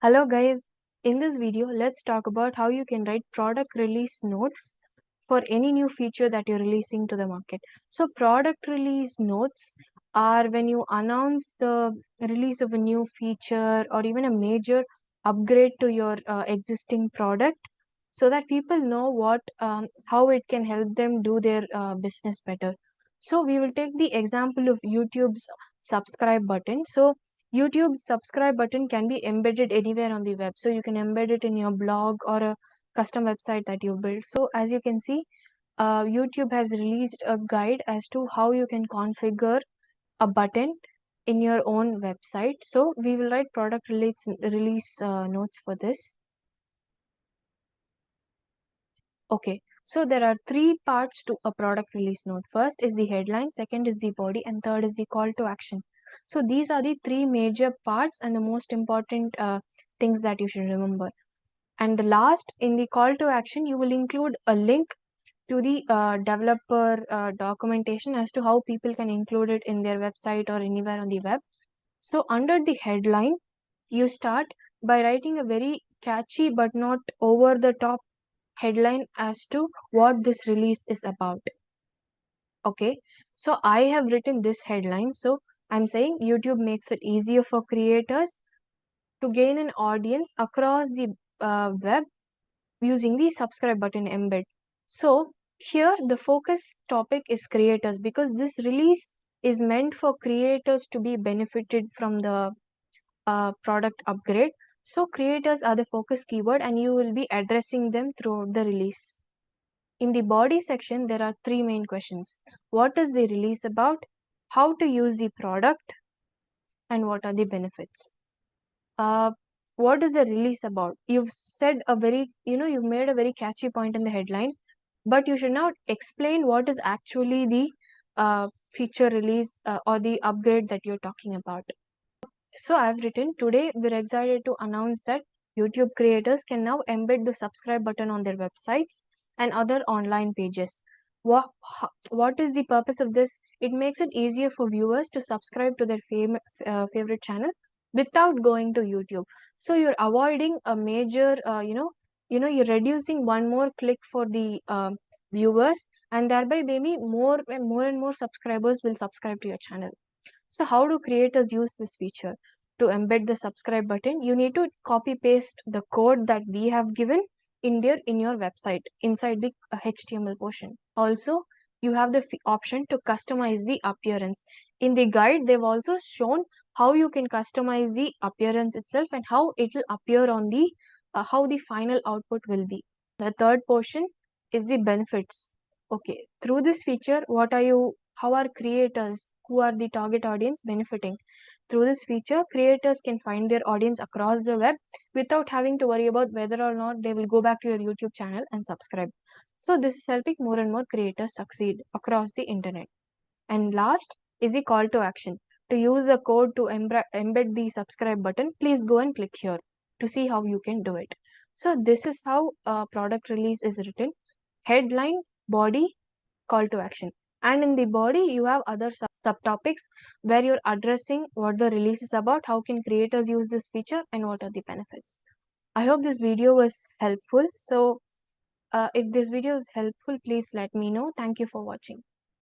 Hello guys, in this video let's talk about how you can write product release notes for any new feature that you're releasing to the market. So product release notes are when you announce the release of a new feature or even a major upgrade to your existing product so that people know how it can help them do their business better. So we will take the example of YouTube's subscribe button. So YouTube's subscribe button can be embedded anywhere on the web. So you can embed it in your blog or a custom website that you build. So as you can see, YouTube has released a guide as to how you can configure a button in your own website. So we will write product release notes for this. Okay, so there are three parts to a product release note. First is the headline, second is the body, and third is the call to action. So these are the three major parts and the most important things that you should remember. And the last, in the call to action, you will include a link to the developer documentation as to how people can include it in their website or anywhere on the web. So under the headline, you start by writing a very catchy but not over the top headline as to what this release is about. Okay, so I have written this headline. So I'm saying YouTube makes it easier for creators to gain an audience across the web using the subscribe button embed. So here the focus topic is creators because this release is meant for creators to be benefited from the product upgrade. So creators are the focus keyword and you will be addressing them throughout the release. In the body section, there are three main questions. What is the release about? How to use the product? And what are the benefits? Uh, what is the release about? You've said you've made a very catchy point in the headline, but you should now explain what is actually the feature release or the upgrade that you're talking about. So I've written, today we're excited to announce that YouTube creators can now embed the subscribe button on their websites and other online pages. What is the purpose of this? It makes it easier for viewers to subscribe to their favorite channel without going to YouTube. So you're avoiding a major, you're reducing one more click for the viewers, and thereby maybe more and more subscribers will subscribe to your channel. So how do creators use this feature? To embed the subscribe button, you need to copy paste the code that we have given in your website inside the HTML portion. Also, you have the option to customize the appearance. In the guide, they've also shown how you can customize the appearance itself and how it will appear on the how the final output will be. The third portion is the benefits. Okay, through this feature, how are creators who are the target audience benefiting? Through this feature, creators can find their audience across the web without having to worry about whether or not they will go back to your YouTube channel and subscribe. So this is helping more and more creators succeed across the internet. And last is the call to action. To use the code to embed the subscribe button, please go and click here to see how you can do it. So this is how a product release is written. Headline, body, call to action. And in the body, you have other subtopics where you're addressing what the release is about, how can creators use this feature, and what are the benefits. I hope this video was helpful. So if this video is helpful, please let me know. Thank you for watching.